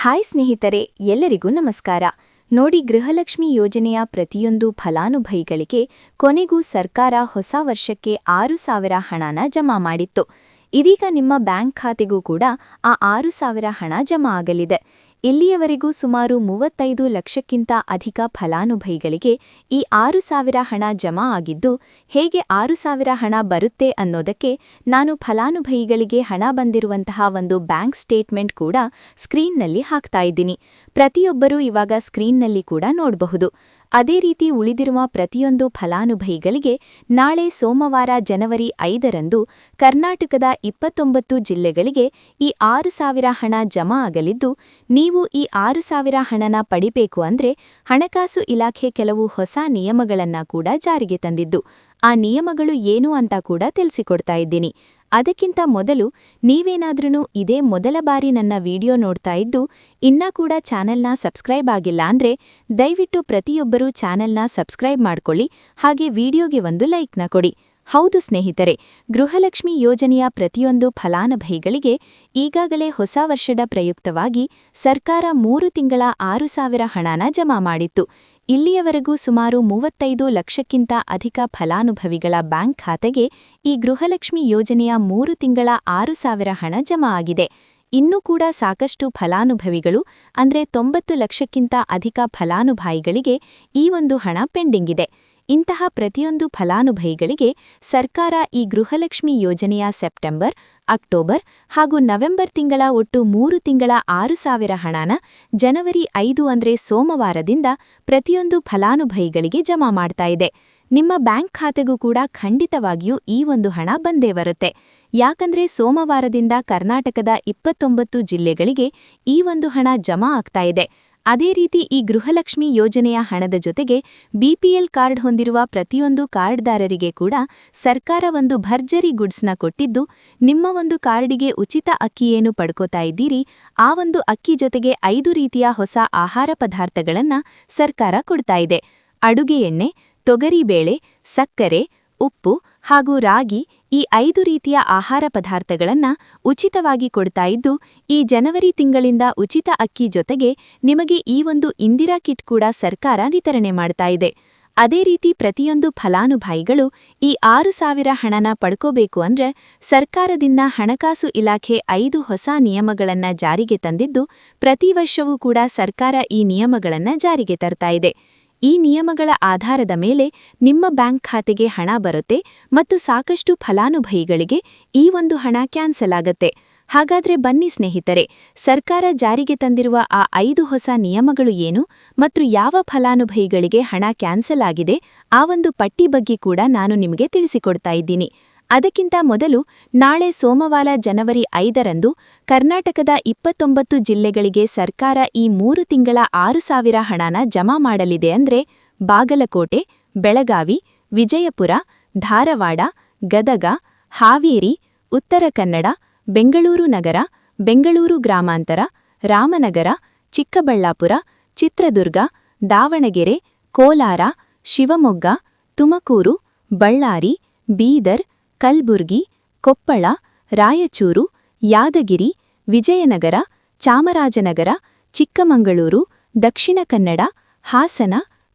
Hi ಸ್ನೇಹಿತರೆ, ಎಲ್ಲರಿಗೂ ನಮಸ್ಕಾರ. ನೋಡಿ, ಗೃಹಲಕ್ಷ್ಮಿ ಯೋಜನೆಯ ಪ್ರತಿಯೊಂದು ಫಲಾನುಭವಿಗಳಿಗೆ ಕೊನೆಗೂ ಸರ್ಕಾರ ಹೊಸ ವರ್ಷಕ್ಕೆ 6,000 ಹಣನ ಜಮಾ ಮಾಡಿತ್ತು. ಇದೀಗ ನಿಮ್ಮ ಬ್ಯಾಂಕ್ ಖಾತೆಗೂ ಕೂಡ ಆ 6,000 ಹಣ ಜಮಾ ಆಗಲಿದೆ. ಇಲ್ಲಿಯವರೆಗೂ ಸುಮಾರು 35 ಲಕ್ಷಕ್ಕಿಂತ ಅಧಿಕ ಫಲಾನುಭವಿಗಳಿಗೆ ಈ 6,000 ಹಣ ಜಮಾ ಆಗಿದ್ದು, ಹೇಗೆ 6,000 ಹಣ ಬರುತ್ತೆ ಅನ್ನೋದಕ್ಕೆ ನಾನು ಫಲಾನುಭವಿಗಳಿಗೆ ಹಣ ಬಂದಿರುವಂತಹ ಒಂದು ಬ್ಯಾಂಕ್ ಸ್ಟೇಟ್ಮೆಂಟ್ ಕೂಡ ಸ್ಕ್ರೀನ್ನಲ್ಲಿ ಹಾಕ್ತಾ ಇದ್ದೀನಿ. ಪ್ರತಿಯೊಬ್ಬರೂ ಇವಾಗ ಸ್ಕ್ರೀನ್ನಲ್ಲಿ ಕೂಡ ನೋಡಬಹುದು. ಅದೇ ರೀತಿ ಉಳಿದಿರುವ ಪ್ರತಿಯೊಂದು ಫಲಾನುಭವಿಗಳಿಗೆ ನಾಳೆ ಸೋಮವಾರ ಜನವರಿ 5ರಂದು ಕರ್ನಾಟಕದ 29 ಜಿಲ್ಲೆಗಳಿಗೆ ಈ 6,000 ಹಣ ಜಮಾ ಆಗಲಿದ್ದು, ನೀವು ಈ 6,000 ಹಣನ ಪಡಿಬೇಕು ಅಂದ್ರೆ ಹಣಕಾಸು ಇಲಾಖೆ ಕೆಲವು ಹೊಸ ನಿಯಮಗಳನ್ನ ಕೂಡ ಜಾರಿಗೆ ತಂದಿದ್ದು. ಆ ನಿಯಮಗಳು ಏನು ಅಂತ ಕೂಡ ತಿಳಿಸಿಕೊಡ್ತಾ ಇದ್ದೀನಿ. ಅದಕ್ಕಿಂತ ಮೊದಲು ನೀವೇನಾದ್ರೂ ಇದೇ ಮೊದಲ ಬಾರಿ ನನ್ನ ವಿಡಿಯೋ ನೋಡ್ತಾ ಇದ್ದು ಇನ್ನೂ ಕೂಡ ಚಾನೆಲ್ನ ಸಬ್ಸ್ಕ್ರೈಬ್ ಆಗಿಲ್ಲ ಅಂದ್ರೆ ದಯವಿಟ್ಟು ಪ್ರತಿಯೊಬ್ಬರೂ ಚಾನೆಲ್ನ ಸಬ್ಸ್ಕ್ರೈಬ್ ಮಾಡ್ಕೊಳ್ಳಿ, ಹಾಗೆ ವಿಡಿಯೋಗೆ ಒಂದು ಲೈಕ್ನ ಕೊಡಿ. ಹೌದು ಸ್ನೇಹಿತರೆ, ಗೃಹಲಕ್ಷ್ಮಿ ಯೋಜನೆಯ ಪ್ರತಿಯೊಂದು ಫಲಾನುಭವಿಗಳಿಗೆ ಈಗಾಗಲೇ ಹೊಸ ವರ್ಷದ ಪ್ರಯುಕ್ತವಾಗಿ ಸರ್ಕಾರ 3 ತಿಂಗಳ 6,000 ಹಣನ ಜಮಾ ಮಾಡಿತ್ತು. ಇಲ್ಲಿಯವರೆಗೂ ಸುಮಾರು 35 ಲಕ್ಷಕ್ಕಿಂತ ಅಧಿಕ ಫಲಾನುಭವಿಗಳ ಬ್ಯಾಂಕ್ ಖಾತೆಗೆ ಈ ಗೃಹಲಕ್ಷ್ಮಿ ಯೋಜನೆಯ 3 ತಿಂಗಳ 6,000 ಹಣ ಜಮಾ ಆಗಿದೆ. ಇನ್ನೂ ಕೂಡ ಸಾಕಷ್ಟು ಫಲಾನುಭವಿಗಳು ಅಂದ್ರೆ 90 ಲಕ್ಷಕ್ಕಿಂತ ಅಧಿಕ ಫಲಾನುಭವಿಗಳಿಗೆ ಈ ಒಂದು ಹಣ ಪೆಂಡಿಂಗ್ ಇದೆ. ಇಂತಹ ಪ್ರತಿಯೊಂದು ಫಲಾನುಭವಿಗಳಿಗೆ ಸರ್ಕಾರ ಈ ಗೃಹಲಕ್ಷ್ಮಿ ಯೋಜನೆಯ ಸೆಪ್ಟೆಂಬರ್, ಅಕ್ಟೋಬರ್ ಹಾಗೂ ನವೆಂಬರ್ ತಿಂಗಳ ಒಟ್ಟು 3 ತಿಂಗಳ 6,000 ಹಣನ ಜನವರಿ 5 ಅಂದ್ರೆ ಸೋಮವಾರದಿಂದ ಪ್ರತಿಯೊಂದು ಫಲಾನುಭವಿಗಳಿಗೆ ಜಮಾ ಮಾಡ್ತಾ ಇದೆ. ನಿಮ್ಮ ಬ್ಯಾಂಕ್ ಖಾತೆಗೂ ಕೂಡ ಖಂಡಿತವಾಗಿಯೂ ಈ ಒಂದು ಹಣ ಬಂದೇ ಬರುತ್ತೆ. ಯಾಕಂದ್ರೆ ಸೋಮವಾರದಿಂದ ಕರ್ನಾಟಕದ 29 ಜಿಲ್ಲೆಗಳಿಗೆ ಈ ಒಂದು ಹಣ ಜಮಾ ಆಗ್ತಾ ಇದೆ. ಅದೇ ರೀತಿ ಈ ಗೃಹಲಕ್ಷ್ಮಿ ಯೋಜನೆಯ ಹಣದ ಜೊತೆಗೆ ಬಿಪಿಎಲ್ ಕಾರ್ಡ್ ಹೊಂದಿರುವ ಪ್ರತಿಯೊಂದು ಕಾರ್ಡ್ದಾರರಿಗೆ ಕೂಡ ಸರ್ಕಾರ ಒಂದು ಭರ್ಜರಿ ಗುಡ್ಸ್ನ ಕೊಟ್ಟಿದ್ದು, ನಿಮ್ಮ ಒಂದು ಕಾರ್ಡಿಗೆ ಉಚಿತ ಅಕ್ಕಿ ಏನು ಪಡ್ಕೋತಾ ಇದ್ದೀರಿ, ಆ ಒಂದು ಅಕ್ಕಿ ಜೊತೆಗೆ 5 ರೀತಿಯ ಹೊಸ ಆಹಾರ ಪದಾರ್ಥಗಳನ್ನ ಸರ್ಕಾರ ಕೊಡ್ತಾ ಇದೆ. ಅಡುಗೆ ಎಣ್ಣೆ, ತೊಗರಿಬೇಳೆ, ಸಕ್ಕರೆ, ಉಪ್ಪು ಹಾಗೂ ರಾಗಿ, ಈ 5 ರೀತಿಯ ಆಹಾರ ಪದಾರ್ಥಗಳನ್ನ ಉಚಿತವಾಗಿ ಕೊಡ್ತಾ ಇದ್ದು, ಈ ಜನವರಿ ತಿಂಗಳಿಂದ ಉಚಿತ ಅಕ್ಕಿ ಜೊತೆಗೆ ನಿಮಗೆ ಈ ಒಂದು ಇಂದಿರಾ ಕಿಟ್ ಕೂಡ ಸರ್ಕಾರ ವಿತರಣೆ ಮಾಡ್ತಾ ಇದೆ. ಅದೇ ರೀತಿ ಪ್ರತಿಯೊಂದು ಫಲಾನುಭವಿಗಳು ಈ 6,000 ಹಣನ ಪಡ್ಕೋಬೇಕು ಅಂದ್ರೆ ಸರ್ಕಾರದಿಂದ ಹಣಕಾಸು ಇಲಾಖೆ 5 ಹೊಸ ನಿಯಮಗಳನ್ನ ಜಾರಿಗೆ ತಂದಿದ್ದು, ಪ್ರತಿ ವರ್ಷವೂ ಕೂಡ ಸರ್ಕಾರ ಈ ನಿಯಮಗಳನ್ನ ಜಾರಿಗೆ ತರ್ತಾ ಇದೆ. ಈ ನಿಯಮಗಳ ಆಧಾರದ ಮೇಲೆ ನಿಮ್ಮ ಬ್ಯಾಂಕ್ ಖಾತೆಗೆ ಹಣ ಬರುತ್ತೆ ಮತ್ತು ಸಾಕಷ್ಟು ಫಲಾನುಭವಿಗಳಿಗೆ ಈ ಒಂದು ಹಣ ಕ್ಯಾನ್ಸಲ್ ಆಗತ್ತೆ. ಹಾಗಾದ್ರೆ ಬನ್ನಿ ಸ್ನೇಹಿತರೆ, ಸರ್ಕಾರ ಜಾರಿಗೆ ತಂದಿರುವ ಆ 5 ಹೊಸ ನಿಯಮಗಳು ಏನು ಮತ್ತು ಯಾವ ಫಲಾನುಭವಿಗಳಿಗೆ ಹಣ ಕ್ಯಾನ್ಸಲ್ ಆಗಿದೆ, ಆ ಒಂದು ಪಟ್ಟಿ ಬಗ್ಗೆ ಕೂಡ ನಾನು ನಿಮಗೆ ತಿಳಿಸಿಕೊಡ್ತಾ ಇದ್ದೀನಿ. ಅದಕ್ಕಿಂತ ಮೊದಲು ನಾಳೆ ಸೋಮವಾರ ಜನವರಿ 5ರಂದು ಕರ್ನಾಟಕದ 29 ಜಿಲ್ಲೆಗಳಿಗೆ ಸರ್ಕಾರ ಈ 3 ತಿಂಗಳ 6,000 ಹಣನ ಜಮಾ ಮಾಡಲಿದೆ ಅಂದ್ರೆ ಬಾಗಲಕೋಟೆ, ಬೆಳಗಾವಿ, ವಿಜಯಪುರ, ಧಾರವಾಡ, ಗದಗ, ಹಾವೇರಿ, ಉತ್ತರ ಕನ್ನಡ, ಬೆಂಗಳೂರು ನಗರ, ಬೆಂಗಳೂರು ಗ್ರಾಮಾಂತರ, ರಾಮನಗರ, ಚಿಕ್ಕಬಳ್ಳಾಪುರ, ಚಿತ್ರದುರ್ಗ, ದಾವಣಗೆರೆ, ಕೋಲಾರ, ಶಿವಮೊಗ್ಗ, ತುಮಕೂರು, ಬಳ್ಳಾರಿ, ಬೀದರ್, ಕಲ್ಬುರ್ಗಿ, ಕೊಪ್ಪಳ, ರಾಯಚೂರು, ಯಾದಗಿರಿ, ವಿಜಯನಗರ, ಚಾಮರಾಜನಗರ, ಚಿಕ್ಕಮಗಳೂರು, ದಕ್ಷಿಣ ಕನ್ನಡ, ಹಾಸನ,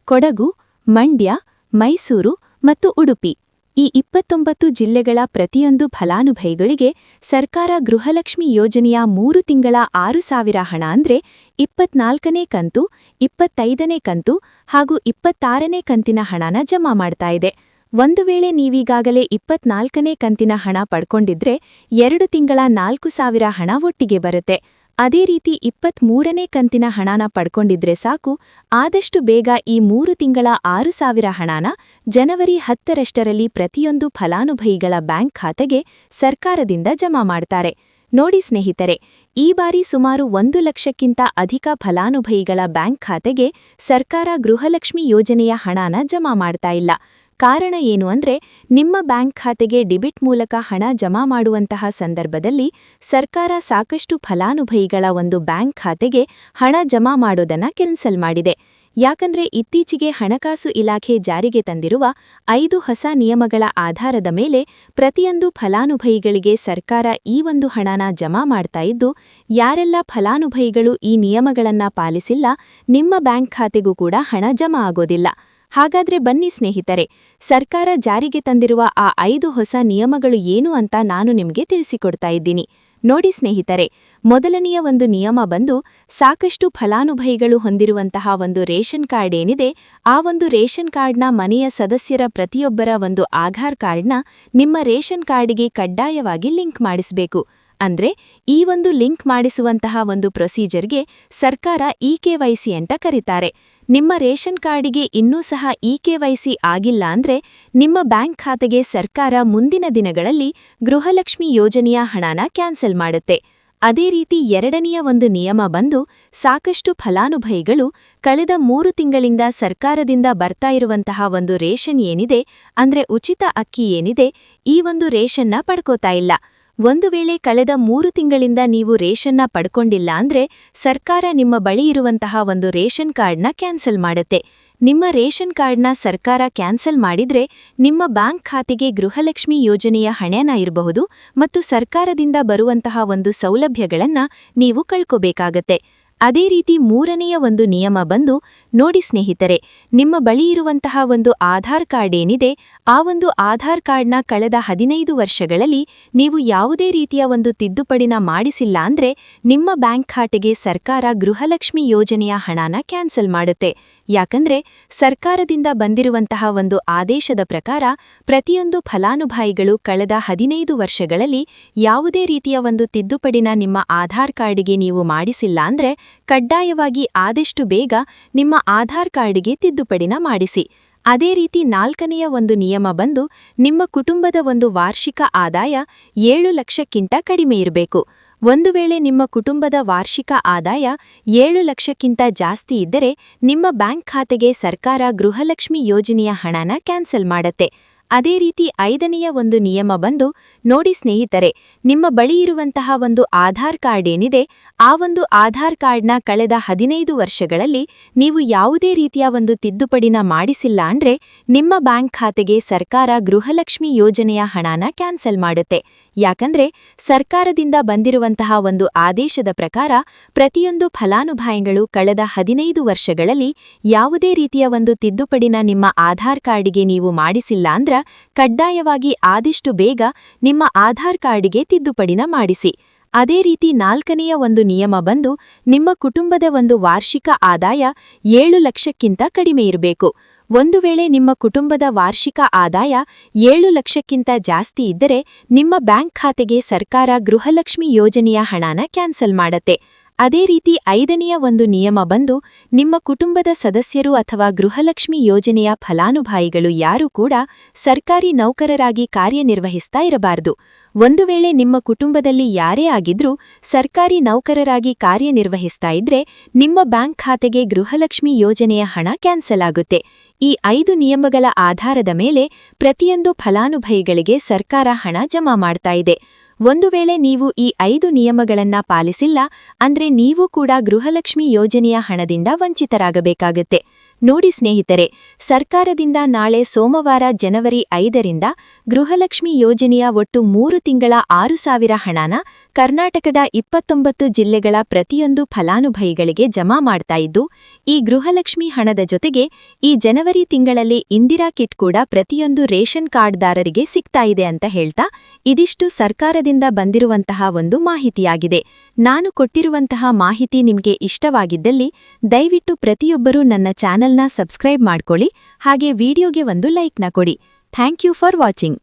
ಕೊಡಗು, ಮಂಡ್ಯ, ಮೈಸೂರು ಮತ್ತು ಉಡುಪಿ, ಈ 29 ಜಿಲ್ಲೆಗಳ ಪ್ರತಿಯೊಂದು ಫಲಾನುಭವಿಗಳಿಗೆ ಸರ್ಕಾರ ಗೃಹಲಕ್ಷ್ಮಿ ಯೋಜನೆಯ 3 ತಿಂಗಳ 6,000 ಹಣ ಅಂದ್ರೆ 24ನೇ ಕಂತು, 25ನೇ ಕಂತು ಹಾಗೂ 26ನೇ ಕಂತಿನ ಹಣನ ಜಮಾ ಮಾಡ್ತಾ ಇದೆ. ಒಂದು ವೇಳೆ ನೀವೀಗಾಗಲೇ 24ನೇ ಕಂತಿನ ಹಣ ಪಡ್ಕೊಂಡಿದ್ರೆ 2 ತಿಂಗಳ 4,000 ಹಣ ಒಟ್ಟಿಗೆ ಬರುತ್ತೆ. ಅದೇ ರೀತಿ 23ನೇ ಕಂತಿನ ಹಣನ ಪಡ್ಕೊಂಡಿದ್ರೆ ಸಾಕು. ಆದಷ್ಟು ಬೇಗ ಈ 3 ತಿಂಗಳ 6,000 ಹಣನ ಜನವರಿ 10ರಷ್ಟರಲ್ಲಿ ಪ್ರತಿಯೊಂದು ಫಲಾನುಭವಿಗಳ ಬ್ಯಾಂಕ್ ಖಾತೆಗೆ ಸರ್ಕಾರದಿಂದ ಜಮಾ ಮಾಡ್ತಾರೆ. ನೋಡಿ ಸ್ನೇಹಿತರೆ, ಈ ಬಾರಿ ಸುಮಾರು 1 ಲಕ್ಷಕ್ಕಿಂತ ಅಧಿಕ ಫಲಾನುಭವಿಗಳ ಬ್ಯಾಂಕ್ ಖಾತೆಗೆ ಸರ್ಕಾರ ಗೃಹಲಕ್ಷ್ಮಿ ಯೋಜನೆಯ ಹಣನ ಜಮಾ ಮಾಡ್ತಾ ಇಲ್ಲ. ಕಾರಣ ಏನು ಅಂದ್ರೆ ನಿಮ್ಮ ಬ್ಯಾಂಕ್ ಖಾತೆಗೆ ಡೆಬಿಟ್ ಮೂಲಕ ಹಣ ಜಮಾ ಮಾಡುವಂತಹ ಸಂದರ್ಭದಲ್ಲಿ ಸರ್ಕಾರ ಸಾಕಷ್ಟು ಫಲಾನುಭವಿಗಳ ಒಂದು ಬ್ಯಾಂಕ್ ಖಾತೆಗೆ ಹಣ ಜಮಾ ಮಾಡೋದನ್ನ ಕ್ಯಾನ್ಸಲ್ ಮಾಡಿದೆ. ಯಾಕಂದ್ರೆ ಇತ್ತೀಚೆಗೆ ಹಣಕಾಸು ಇಲಾಖೆ ಜಾರಿಗೆ ತಂದಿರುವ 5 ಹೊಸ ನಿಯಮಗಳ ಆಧಾರದ ಮೇಲೆ ಪ್ರತಿಯೊಂದು ಫಲಾನುಭವಿಗಳಿಗೆ ಸರ್ಕಾರ ಈ ಒಂದು ಹಣನ ಜಮಾ ಮಾಡ್ತಾ ಇದ್ದು, ಯಾರೆಲ್ಲ ಫಲಾನುಭವಿಗಳು ಈ ನಿಯಮಗಳನ್ನ ಪಾಲಿಸಿಲ್ಲ ನಿಮ್ಮ ಬ್ಯಾಂಕ್ ಖಾತೆಗೂ ಕೂಡ ಹಣ ಜಮಾ ಆಗೋದಿಲ್ಲ. ಹಾಗಾದ್ರೆ ಬನ್ನಿ ಸ್ನೇಹಿತರೆ, ಸರ್ಕಾರ ಜಾರಿಗೆ ತಂದಿರುವ ಆ 5 ಹೊಸ ನಿಯಮಗಳು ಏನು ಅಂತ ನಾನು ನಿಮಗೆ ತಿಳಿಸಿಕೊಡ್ತಾ ಇದ್ದೀನಿ. ನೋಡಿ ಸ್ನೇಹಿತರೆ, ಮೊದಲನೆಯ ಒಂದು ನಿಯಮ ಬಂದು ಸಾಕಷ್ಟು ಫಲಾನುಭವಿಗಳು ಹೊಂದಿರುವಂತಹ ಒಂದು ರೇಷನ್ ಕಾರ್ಡ್ ಏನಿದೆ, ಆ ಒಂದು ರೇಷನ್ ಕಾರ್ಡ್ನ ಮನೆಯ ಸದಸ್ಯರ ಪ್ರತಿಯೊಬ್ಬರ ಒಂದು ಆಧಾರ್ ಕಾರ್ಡ್ನ ನಿಮ್ಮ ರೇಷನ್ ಕಾರ್ಡಿಗೆ ಕಡ್ಡಾಯವಾಗಿ ಲಿಂಕ್ ಮಾಡಿಸಬೇಕು. ಅಂದ್ರೆ ಈ ಒಂದು ಲಿಂಕ್ ಮಾಡಿಸುವಂತಹ ಒಂದು ಪ್ರೊಸೀಜರ್ಗೆ ಸರ್ಕಾರ ಇಕೆವೈಸಿ ಅಂತ ಕರೀತಾರೆ. ನಿಮ್ಮ ರೇಷನ್ ಕಾರ್ಡಿಗೆ ಇನ್ನೂ ಸಹ ಇಕೆವೈಸಿ ಆಗಿಲ್ಲ ಅಂದ್ರೆ ನಿಮ್ಮ ಬ್ಯಾಂಕ್ ಖಾತೆಗೆ ಸರ್ಕಾರ ಮುಂದಿನ ದಿನಗಳಲ್ಲಿ ಗೃಹಲಕ್ಷ್ಮಿ ಯೋಜನೆಯ ಹಣನ ಕ್ಯಾನ್ಸಲ್ ಮಾಡುತ್ತೆ. ಅದೇ ರೀತಿ ಎರಡನೆಯ ಒಂದು ನಿಯಮ ಬಂದು ಸಾಕಷ್ಟು ಫಲಾನುಭವಿಗಳು ಕಳೆದ 3 ತಿಂಗಳಿಂದ ಸರ್ಕಾರದಿಂದ ಬರ್ತಾ ಇರುವಂತಹ ಒಂದು ರೇಷನ್ ಏನಿದೆ, ಅಂದ್ರೆ ಉಚಿತ ಅಕ್ಕಿ ಏನಿದೆ, ಈ ಒಂದು ರೇಷನ್ನ ಪಡ್ಕೋತಾ ಇಲ್ಲ. ಒಂದು ವೇಳೆ ಕಳೆದ 3 ತಿಂಗಳಿಂದ ನೀವು ರೇಷನ್ನ ಪಡ್ಕೊಂಡಿಲ್ಲ ಅಂದ್ರೆ ಸರ್ಕಾರ ನಿಮ್ಮ ಬಳಿ ಇರುವಂತಹ ಒಂದು ರೇಷನ್ ಕಾರ್ಡ್ನ ಕ್ಯಾನ್ಸಲ್ ಮಾಡುತ್ತೆ. ನಿಮ್ಮ ರೇಷನ್ ಕಾರ್ಡ್ನ ಸರ್ಕಾರ ಕ್ಯಾನ್ಸಲ್ ಮಾಡಿದ್ರೆ ನಿಮ್ಮ ಬ್ಯಾಂಕ್ ಖಾತೆಗೆ ಗೃಹಲಕ್ಷ್ಮಿ ಯೋಜನೆಯ ಹಣನ ಇರಬಹುದು ಮತ್ತು ಸರ್ಕಾರದಿಂದ ಬರುವಂತಹ ಒಂದು ಸೌಲಭ್ಯಗಳನ್ನ ನೀವು ಕಳ್ಕೋಬೇಕಾಗತ್ತೆ. ಅದೇ ರೀತಿ ಮೂರನೆಯ ಒಂದು ನಿಯಮ ಬಂದು ನೋಡಿ ಸ್ನೇಹಿತರೆ, ನಿಮ್ಮ ಬಳಿ ಇರುವಂತಹ ಒಂದು ಆಧಾರ್ ಕಾರ್ಡ್ ಏನಿದೆ, ಆ ಒಂದು ಆಧಾರ್ ಕಾರ್ಡ್ನ ಕಳೆದ 15 ವರ್ಷಗಳಲ್ಲಿ ನೀವು ಯಾವುದೇ ರೀತಿಯ ಒಂದು ತಿದ್ದುಪಡಿನ ಮಾಡಿಸಿಲ್ಲ ಅಂದ್ರೆ ನಿಮ್ಮ ಬ್ಯಾಂಕ್ ಖಾತೆಗೆ ಸರ್ಕಾರ ಗೃಹಲಕ್ಷ್ಮಿ ಯೋಜನೆಯ ಹಣನ ಕ್ಯಾನ್ಸಲ್ ಮಾಡುತ್ತೆ. ಯಾಕಂದ್ರೆ ಸರ್ಕಾರದಿಂದ ಬಂದಿರುವಂತಹ ಒಂದು ಆದೇಶದ ಪ್ರಕಾರ ಪ್ರತಿಯೊಂದು ಫಲಾನುಭವಿಗಳು ಕಳೆದ 15 ವರ್ಷಗಳಲ್ಲಿ ಯಾವುದೇ ರೀತಿಯ ಒಂದು ತಿದ್ದುಪಡಿನ ನಿಮ್ಮ ಆಧಾರ್ ಕಾರ್ಡಿಗೆ ನೀವು ಮಾಡಿಸಿಲ್ಲ ಅಂದ್ರೆ ಕಡ್ಡಾಯವಾಗಿ ಆದಷ್ಟು ಬೇಗ ನಿಮ್ಮ ಆಧಾರ್ ಕಾರ್ಡಿಗೆ ತಿದ್ದುಪಡಿನ ಮಾಡಿಸಿ. ಅದೇ ರೀತಿ 4ನೆಯ ಒಂದು ನಿಯಮ ಬಂದು ನಿಮ್ಮ ಕುಟುಂಬದ ಒಂದು ವಾರ್ಷಿಕ ಆದಾಯ 7 ಲಕ್ಷಕ್ಕಿಂತ ಕಡಿಮೆ ಇರಬೇಕು. ಒಂದು ವೇಳೆ ನಿಮ್ಮ ಕುಟುಂಬದ ವಾರ್ಷಿಕ ಆದಾಯ 7 ಲಕ್ಷಕ್ಕಿಂತ ಜಾಸ್ತಿ ಇದ್ದರೆ ನಿಮ್ಮ ಬ್ಯಾಂಕ್ ಖಾತೆಗೆ ಸರ್ಕಾರ ಗೃಹಲಕ್ಷ್ಮಿ ಯೋಜನೆಯ ಹಣನ ಕ್ಯಾನ್ಸಲ್ ಮಾಡುತ್ತೆ. ಅದೇ ರೀತಿ 5ನೆಯ ಒಂದು ನಿಯಮ ಬಂದು ನೋಡಿ ಸ್ನೇಹಿತರೆ, ನಿಮ್ಮ ಬಳಿ ಇರುವಂತಹ ಒಂದು ಆಧಾರ್ ಕಾರ್ಡ್ ಏನಿದೆ, ಆ ಒಂದು ಆಧಾರ್ ಕಾರ್ಡ್ನ ಕಳೆದ 15 ವರ್ಷಗಳಲ್ಲಿ ನೀವು ಯಾವುದೇ ರೀತಿಯ ಒಂದು ತಿದ್ದುಪಡಿನ ಮಾಡಿಸಿಲ್ಲ ಅಂದ್ರೆ ನಿಮ್ಮ ಬ್ಯಾಂಕ್ ಖಾತೆಗೆ ಸರ್ಕಾರ ಗೃಹಲಕ್ಷ್ಮಿ ಯೋಜನೆಯ ಹಣನ ಕ್ಯಾನ್ಸಲ್ ಮಾಡುತ್ತೆ. ಯಾಕಂದ್ರೆ ಸರ್ಕಾರದಿಂದ ಬಂದಿರುವಂತಹ ಒಂದು ಆದೇಶದ ಪ್ರಕಾರ ಪ್ರತಿಯೊಂದು ಫಲಾನುಭವಿಗಳು ಕಳೆದ 15 ವರ್ಷಗಳಲ್ಲಿ ಯಾವುದೇ ರೀತಿಯ ಒಂದು ತಿದ್ದುಪಡಿನ ನಿಮ್ಮ ಆಧಾರ್ ಕಾರ್ಡಿಗೆ ನೀವು ಮಾಡಿಸಿಲ್ಲ ಅಂದ್ರೆ ಕಡ್ಡಾಯವಾಗಿ ಆದಷ್ಟು ಬೇಗ ನಿಮ್ಮ ಆಧಾರ್ ಕಾರ್ಡಿಗೆ ತಿದ್ದುಪಡಿನ ಮಾಡಿಸಿ. ಅದೇ ರೀತಿ 4ನೆಯ ಒಂದು ನಿಯಮ ಬಂದು ನಿಮ್ಮ ಕುಟುಂಬದ ಒಂದು ವಾರ್ಷಿಕ ಆದಾಯ 7 ಲಕ್ಷಕ್ಕಿಂತ ಕಡಿಮೆ ಇರಬೇಕು. ಒಂದು ವೇಳೆ ನಿಮ್ಮ ಕುಟುಂಬದ ವಾರ್ಷಿಕ ಆದಾಯ 7 ಲಕ್ಷಕ್ಕಿಂತ ಜಾಸ್ತಿ ಇದ್ದರೆ ನಿಮ್ಮ ಬ್ಯಾಂಕ್ ಖಾತೆಗೆ ಸರ್ಕಾರ ಗೃಹಲಕ್ಷ್ಮಿ ಯೋಜನೆಯ ಹಣನ ಕ್ಯಾನ್ಸಲ್ ಮಾಡುತ್ತೆ. ಅದೇ ರೀತಿ 5ನೆಯ ಒಂದು ನಿಯಮ ಬಂದು ನಿಮ್ಮ ಕುಟುಂಬದ ಸದಸ್ಯರು ಅಥವಾ ಗೃಹಲಕ್ಷ್ಮಿ ಯೋಜನೆಯ ಫಲಾನುಭವಿಗಳು ಯಾರೂ ಕೂಡ ಸರ್ಕಾರಿ ನೌಕರರಾಗಿ ಕಾರ್ಯನಿರ್ವಹಿಸ್ತಾ ಇರಬಾರದು. ಒಂದು ವೇಳೆ ನಿಮ್ಮ ಕುಟುಂಬದಲ್ಲಿ ಯಾರೇ ಆಗಿದ್ರೂ ಸರ್ಕಾರಿ ನೌಕರರಾಗಿ ಕಾರ್ಯನಿರ್ವಹಿಸ್ತಾ ಇದ್ರೆ ನಿಮ್ಮ ಬ್ಯಾಂಕ್ ಖಾತೆಗೆ ಗೃಹಲಕ್ಷ್ಮಿ ಯೋಜನೆಯ ಹಣ ಕ್ಯಾನ್ಸಲ್ ಆಗುತ್ತೆ. ಈ 5 ನಿಯಮಗಳ ಆಧಾರದ ಮೇಲೆ ಪ್ರತಿಯೊಂದು ಫಲಾನುಭವಿಗಳಿಗೆ ಸರ್ಕಾರ ಹಣ ಜಮಾ ಮಾಡ್ತಾ ಇದೆ. ಒಂದು ವೇಳೆ ನೀವು ಈ 5 ನಿಯಮಗಳನ್ನ ಪಾಲಿಸಿಲ್ಲ ಅಂದ್ರೆ ನೀವು ಕೂಡ ಗೃಹಲಕ್ಷ್ಮಿ ಯೋಜನೆಯ ಹಣದಿಂದ ವಂಚಿತರಾಗಬೇಕಾಗತ್ತೆ. ನೋಡಿ ಸ್ನೇಹಿತರೆ, ಸರ್ಕಾರದಿಂದ ನಾಳೆ ಸೋಮವಾರ ಜನವರಿ 5ರಿಂದ ಗೃಹಲಕ್ಷ್ಮಿ ಯೋಜನೆಯ ಒಟ್ಟು 3 ತಿಂಗಳ 6,000 ಹಣನ ಕರ್ನಾಟಕದ 29 ಜಿಲ್ಲೆಗಳ ಪ್ರತಿಯೊಂದು ಫಲಾನುಭವಿಗಳಿಗೆ ಜಮಾ ಮಾಡ್ತಾ ಇದ್ದು, ಈ ಗೃಹಲಕ್ಷ್ಮಿ ಹಣದ ಜೊತೆಗೆ ಈ ಜನವರಿ ತಿಂಗಳಲ್ಲಿ ಇಂದಿರಾ ಕಿಟ್ ಕೂಡ ಪ್ರತಿಯೊಂದು ರೇಷನ್ ಕಾರ್ಡ್ದಾರರಿಗೆ ಸಿಗ್ತಾ ಇದೆ ಅಂತ ಹೇಳ್ತಾ ಇದಿಷ್ಟು ಸರ್ಕಾರದಿಂದ ಬಂದಿರುವಂತಹ ಒಂದು ಮಾಹಿತಿಯಾಗಿದೆ. ನಾನು ಕೊಟ್ಟಿರುವಂತಹ ಮಾಹಿತಿ ನಿಮಗೆ ಇಷ್ಟವಾಗಿದ್ದಲ್ಲಿ ದಯವಿಟ್ಟು ಪ್ರತಿಯೊಬ್ಬರೂ ನನ್ನ ಚಾನೆಲ್ನ ಸಬ್ಸ್ಕ್ರೈಬ್ ಮಾಡ್ಕೊಳ್ಳಿ, ಹಾಗೆ ವಿಡಿಯೋಗೆ ಒಂದು ಲೈಕ್ನ ಕೊಡಿ. Thank you for watching.